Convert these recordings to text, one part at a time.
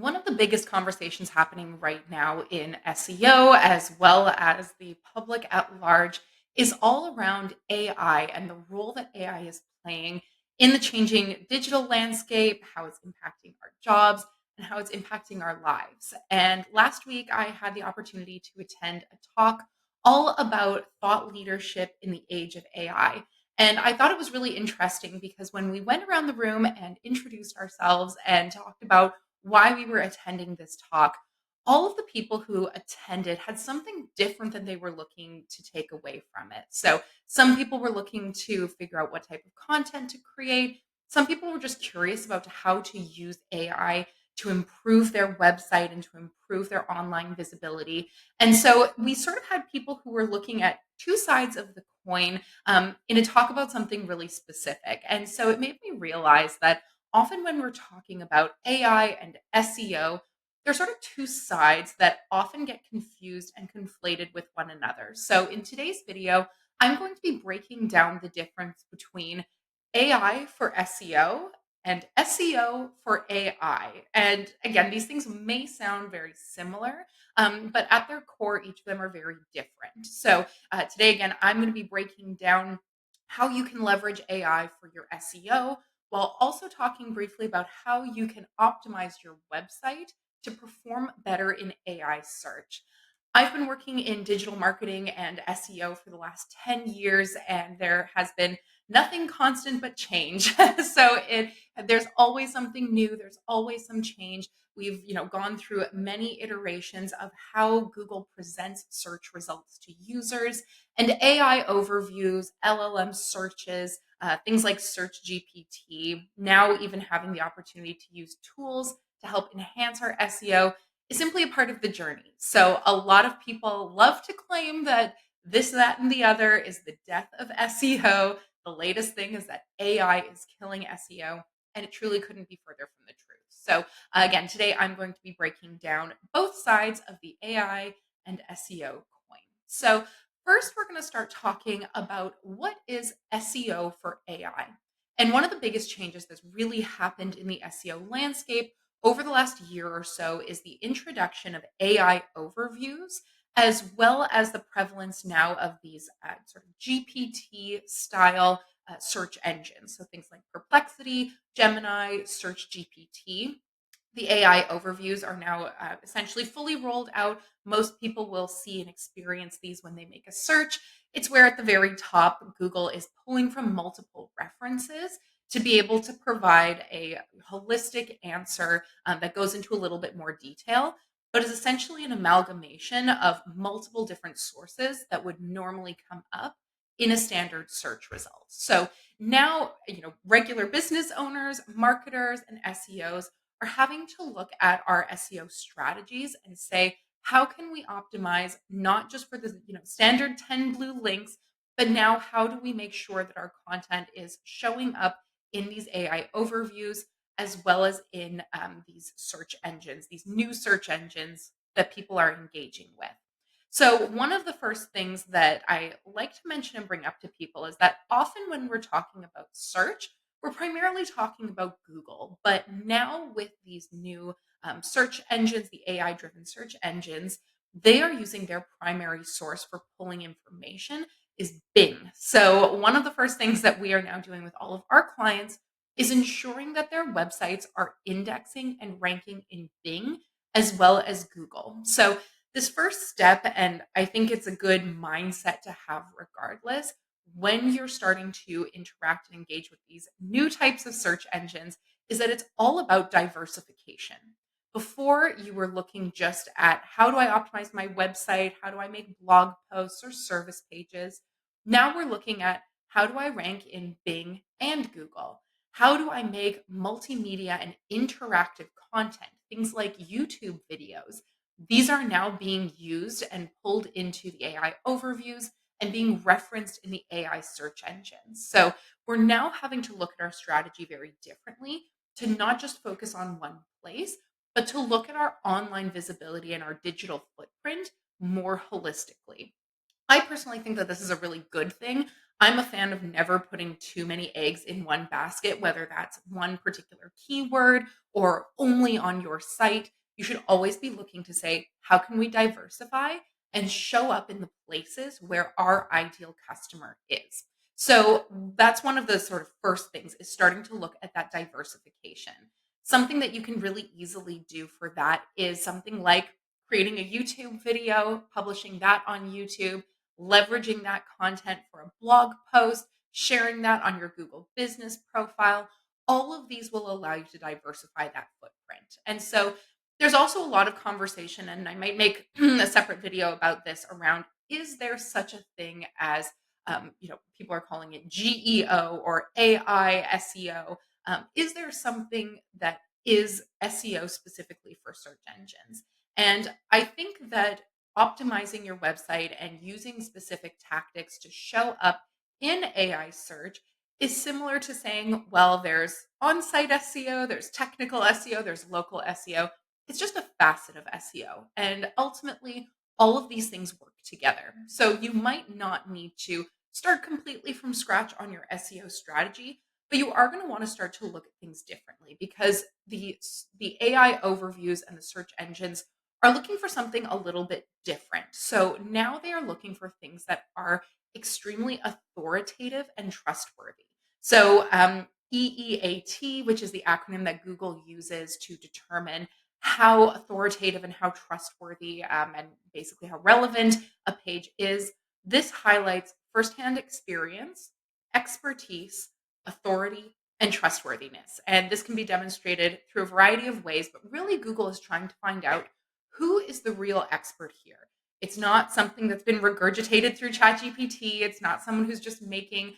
One of the biggest conversations happening right now in SEO, as well as the public at large, is all around AI and the role that AI is playing in the changing digital landscape, how it's impacting our jobs, and how it's impacting our lives. And last week, I had the opportunity to attend a talk all about thought leadership in the age of AI. And I thought it was really interesting because when we went around the room and introduced ourselves and talked about why we were attending this talk, all of the people who attended had something different than they were looking to take away from it. So, some people were looking to figure out what type of content to create. Some people were just curious about how to use AI to improve their website and to improve their online visibility. And so, we sort of had people who were looking at two sides of the coin in a talk about something really specific. And so, it made me realize that often when we're talking about AI and SEO, there's sort of two sides that often get confused and conflated with one another. So in today's video, I'm going to be breaking down the difference between AI for SEO and SEO for AI. And again, these things may sound very similar, but at their core, each of them are very different. So today, again, I'm going to be breaking down how you can leverage AI for your SEO while also talking briefly about how you can optimize your website to perform better in AI search. I've been working in digital marketing and SEO for the last 10 years, and there has been nothing constant but change. There's always something new, there's always some change. We've gone through many iterations of how Google presents search results to users and AI overviews, LLM searches, things like Search GPT, now even having the opportunity to use tools to help enhance our SEO is simply a part of the journey. So a lot of people love to claim that this, that, and the other is the death of SEO. The latest thing is that AI is killing SEO, and it truly couldn't be further from the truth. So again, today I'm going to be breaking down both sides of the AI and SEO coin. So first, we're going to start talking about what is SEO for AI. And one of the biggest changes that's really happened in the SEO landscape over the last year or so is the introduction of AI overviews, as well as the prevalence now of these sort of GPT style search engines. So things like Perplexity, Gemini, Search GPT. The AI overviews are now essentially fully rolled out. Most people will see and experience these when they make a search. It's where at the very top, Google is pulling from multiple references to be able to provide a holistic answer that goes into a little bit more detail, but is essentially an amalgamation of multiple different sources that would normally come up in a standard search result. So now, regular business owners, marketers, and SEOs are having to look at our SEO strategies and say, how can we optimize not just for the standard 10 blue links, but now how do we make sure that our content is showing up in these AI overviews as well as in these search engines, these new search engines that people are engaging with. So, one of the first things that I like to mention and bring up to people is that often when we're talking about search, we're primarily talking about Google. But now, with these new search engines, the AI driven search engines, they are using their primary source for pulling information is Bing. So, one of the first things that we are now doing with all of our clients is ensuring that their websites are indexing and ranking in Bing as well as Google. So, this first step, and I think it's a good mindset to have regardless, when you're starting to interact and engage with these new types of search engines, is that it's all about diversification. Before, you were looking just at how do I optimize my website? How do I make blog posts or service pages? Now we're looking at how do I rank in Bing and Google? How do I make multimedia and interactive content, things like YouTube videos? These are now being used and pulled into the AI overviews and being referenced in the AI search engines. So we're now having to look at our strategy very differently to not just focus on one place, but to look at our online visibility and our digital footprint more holistically. I personally think that this is a really good thing. I'm a fan of never putting too many eggs in one basket, whether that's one particular keyword or only on your site. You should always be looking to say, how can we diversify and show up in the places where our ideal customer is? So that's one of the sort of first things, is starting to look at that diversification. Something that you can really easily do for that is something like creating a YouTube video, publishing that on YouTube, leveraging that content for a blog post, sharing that on your Google business profile. All of these will allow you to diversify that footprint. And so there's also a lot of conversation, and I might make a separate video about this, around, is there such a thing as, people are calling it GEO or AI SEO? Is there something that is SEO specifically for search engines? And I think that optimizing your website and using specific tactics to show up in AI search is similar to saying, well, there's on site SEO, there's technical SEO, there's local SEO. It's just a facet of SEO. And ultimately, all of these things work together. So you might not need to start completely from scratch on your SEO strategy, but you are going to want to start to look at things differently, because the AI overviews and the search engines are looking for something a little bit different. So now they are looking for things that are extremely authoritative and trustworthy. So EEAT, which is the acronym that Google uses to determine how authoritative and how trustworthy, and basically how relevant a page is. This highlights firsthand experience, expertise, authority, and trustworthiness. And this can be demonstrated through a variety of ways, but really Google is trying to find out who is the real expert here. It's not something that's been regurgitated through ChatGPT. It's not someone who's just making,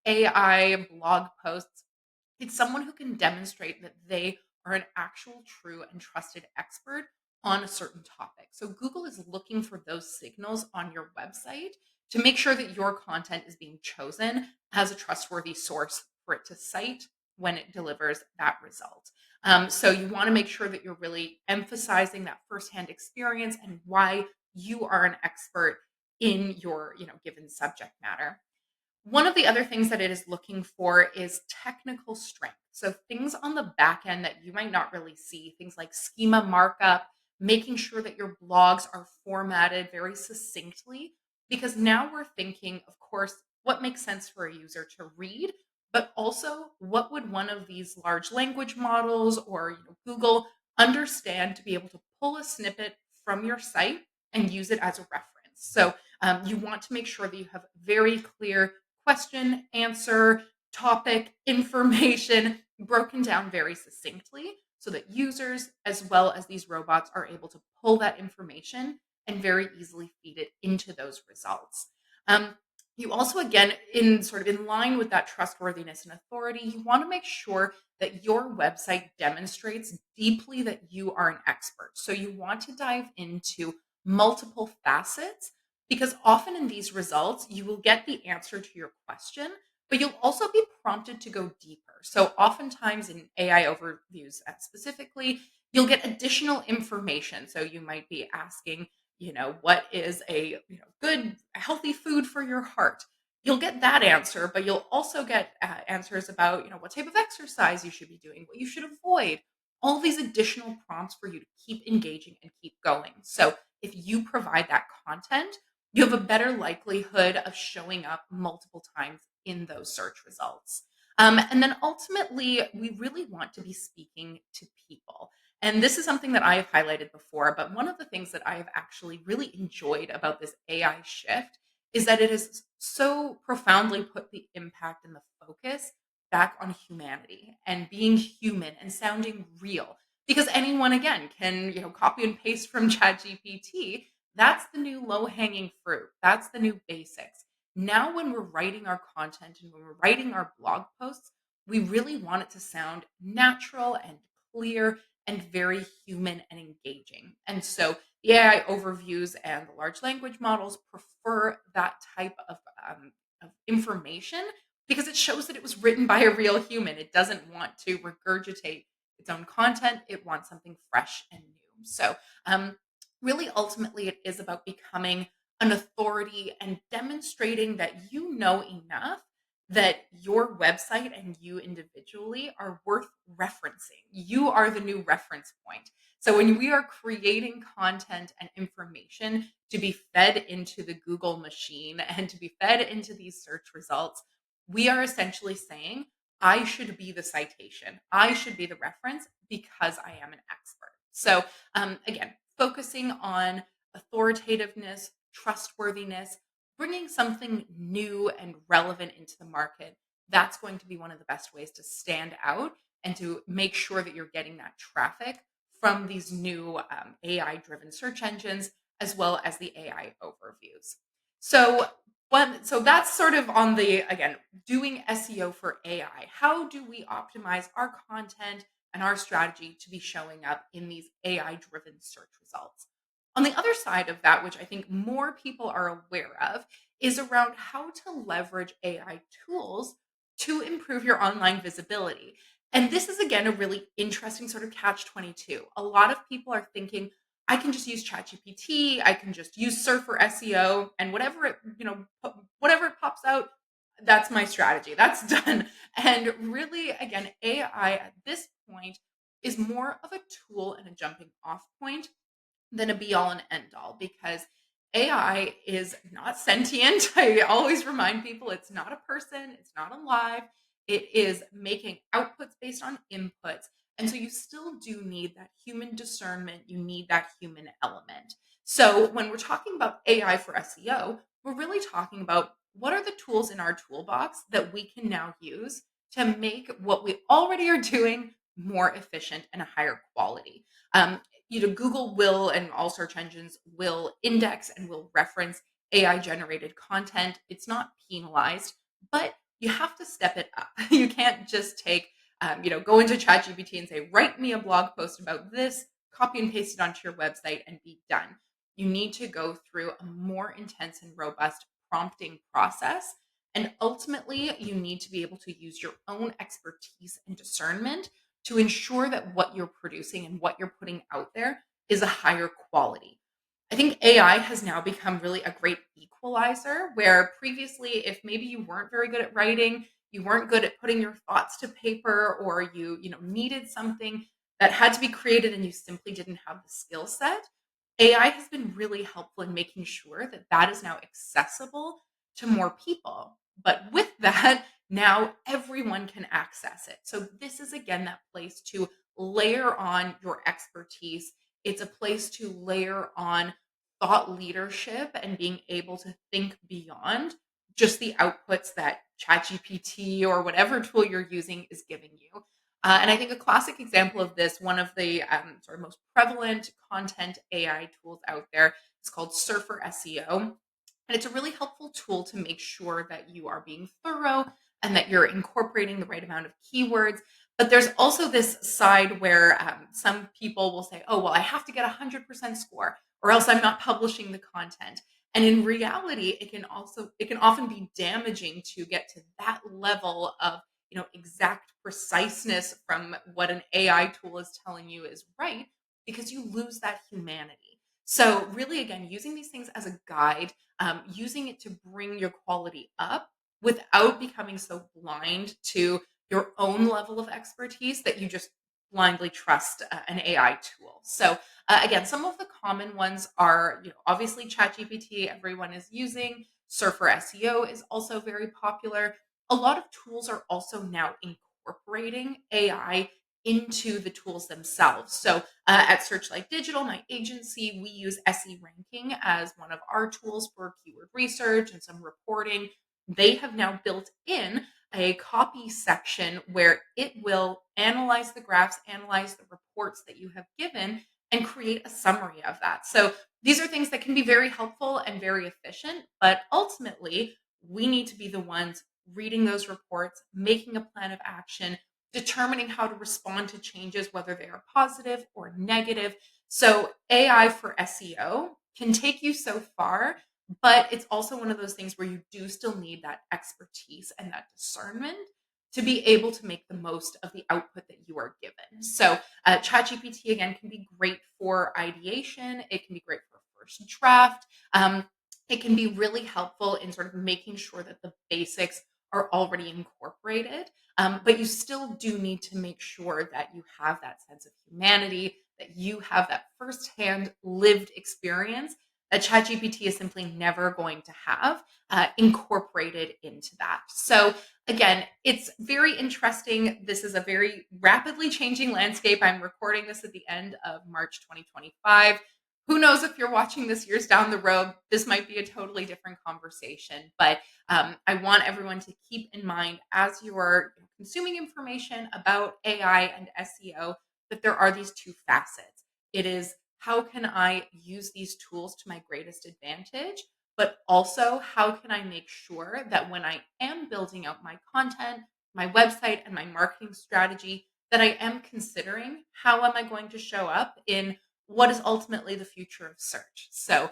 AI blog posts. It's someone who can demonstrate that they are an actual, true, and trusted expert on a certain topic. So Google is looking for those signals on your website to make sure that your content is being chosen as a trustworthy source for it to cite when it delivers that result. So you want to make sure that you're really emphasizing that firsthand experience and why you are an expert in your, given subject matter. One of the other things that it is looking for is technical strength. So things on the back end that you might not really see, things like schema markup, making sure that your blogs are formatted very succinctly, because now we're thinking, of course, what makes sense for a user to read, but also what would one of these large language models or Google understand to be able to pull a snippet from your site and use it as a reference. So you want to make sure that you have very clear question, answer, topic, information broken down very succinctly, so that users as well as these robots are able to pull that information and very easily feed it into those results. Um, you also, again, in sort of in line with that trustworthiness and authority, you want to make sure that your website demonstrates deeply that you are an expert. So you want to dive into multiple facets, because often in these results, you will get the answer to your question, but you'll also be prompted to go deeper. So oftentimes in AI overviews specifically, you'll get additional information. So you might be asking, what is a good, healthy food for your heart? You'll get that answer, but you'll also get answers about, what type of exercise you should be doing, what you should avoid, all these additional prompts for you to keep engaging and keep going. So if you provide that content, you have a better likelihood of showing up multiple times in those search results. And then ultimately, we really want to be speaking to people. And this is something that I have highlighted before, but one of the things that I have actually really enjoyed about this AI shift is that it has so profoundly put the impact and the focus back on humanity and being human and sounding real. Because anyone, again, can copy and paste from ChatGPT. That's the new low hanging fruit. That's the new basics. Now, when we're writing our content and when we're writing our blog posts, we really want it to sound natural and clear and very human and engaging. And so the AI overviews and the large language models prefer that type of information, because it shows that it was written by a real human. It doesn't want to regurgitate its own content, it wants something fresh and new. So, really, ultimately, it is about becoming an authority and demonstrating that you know enough that your website and you individually are worth referencing. You are the new reference point. So when we are creating content and information to be fed into the Google machine and to be fed into these search results, we are essentially saying, I should be the citation. I should be the reference because I am an expert. So again, focusing on authoritativeness, trustworthiness, bringing something new and relevant into the market, that's going to be one of the best ways to stand out and to make sure that you're getting that traffic from these new AI driven search engines as well as the AI overviews. So, so that's sort of on the, again, doing SEO for AI. How do we optimize our content and our strategy to be showing up in these AI driven search results? On the other side of that, which I think more people are aware of, is around how to leverage AI tools to improve your online visibility. And this is again a really interesting sort of catch 22. A lot of people are thinking, I can just use ChatGPT, I can just use Surf for SEO, and whatever it, whatever it pops out, that's my strategy. That's done. And really, again, AI at this point is more of a tool and a jumping off point than a be all and end all because AI is not sentient. I always remind people it's not a person, it's not alive. It is making outputs based on inputs. And so you still do need that human discernment, you need that human element. So when we're talking about AI for SEO, we're really talking about what are the tools in our toolbox that we can now use to make what we already are doing more efficient and a higher quality. Google will and all search engines will index and will reference AI generated content. It's not penalized, but you have to step it up. You can't just take, go into ChatGPT and say, write me a blog post about this, copy and paste it onto your website and be done. You need to go through a more intense and robust prompting process. And ultimately, you need to be able to use your own expertise and discernment to ensure that what you're producing and what you're putting out there is a higher quality. I think AI has now become really a great equalizer where previously, if maybe you weren't very good at writing, you weren't good at putting your thoughts to paper, or you needed something that had to be created and you simply didn't have the skill set, AI has been really helpful in making sure that that is now accessible to more people. But with that, now everyone can access it. So this is again that place to layer on your expertise. It's a place to layer on thought leadership and being able to think beyond just the outputs that ChatGPT or whatever tool you're using is giving you. And I think a classic example of this, one of the sort of most prevalent content AI tools out there, is called Surf for SEO. And it's a really helpful tool to make sure that you are being thorough and that you're incorporating the right amount of keywords. But there's also this side where some people will say, oh, well, I have to get a 100% score or else I'm not publishing the content. And in reality, it can often be damaging to get to that level of exact preciseness from what an AI tool is telling you is right because you lose that humanity. So really, again, using these things as a guide, using it to bring your quality up without becoming so blind to your own level of expertise that you just blindly trust an AI tool. So again, some of the common ones are, obviously ChatGPT, everyone is using. Surf for SEO is also very popular. A lot of tools are also now incorporating AI into the tools themselves. So at Searchlight Digital, my agency, we use SE ranking as one of our tools for keyword research and some reporting. They have now built in a copy section where it will analyze the graphs, analyze the reports that you have given, and create a summary of that. So these are things that can be very helpful and very efficient, but ultimately, we need to be the ones reading those reports, making a plan of action, determining how to respond to changes, whether they are positive or negative. So AI for SEO can take you so far, but it's also one of those things where you do still need that expertise and that discernment to be able to make the most of the output that you are given. So ChatGPT again can be great for ideation. It can be great for first draft. it can be really helpful in sort of making sure that the basics are already incorporated. But you still do need to make sure that you have that sense of humanity, that you have that firsthand lived experience that ChatGPT is simply never going to have incorporated into that. So, again, it's very interesting. This is a very rapidly changing landscape. I'm recording this at the end of March 2025. Who knows if you're watching this years down the road, this might be a totally different conversation. But I want everyone to keep in mind as you're consuming information about AI and SEO that there are these two facets. It is how can I use these tools to my greatest advantage, but also how can I make sure that when I am building out my content, my website, and my marketing strategy, that I am considering how am I going to show up in what is ultimately the future of search. So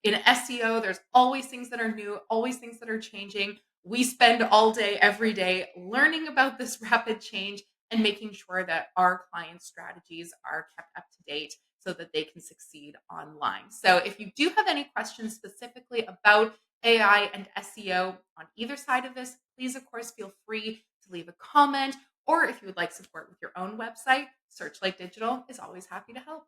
in SEO, there's always things that are new, always things that are changing. We spend all day, every day learning about this rapid change and making sure that our client strategies are kept up to date so that they can succeed online. So if you do have any questions specifically about AI and SEO on either side of this, please, of course, feel free to leave a comment. Or if you would like support with your own website, Searchlight Digital is always happy to help.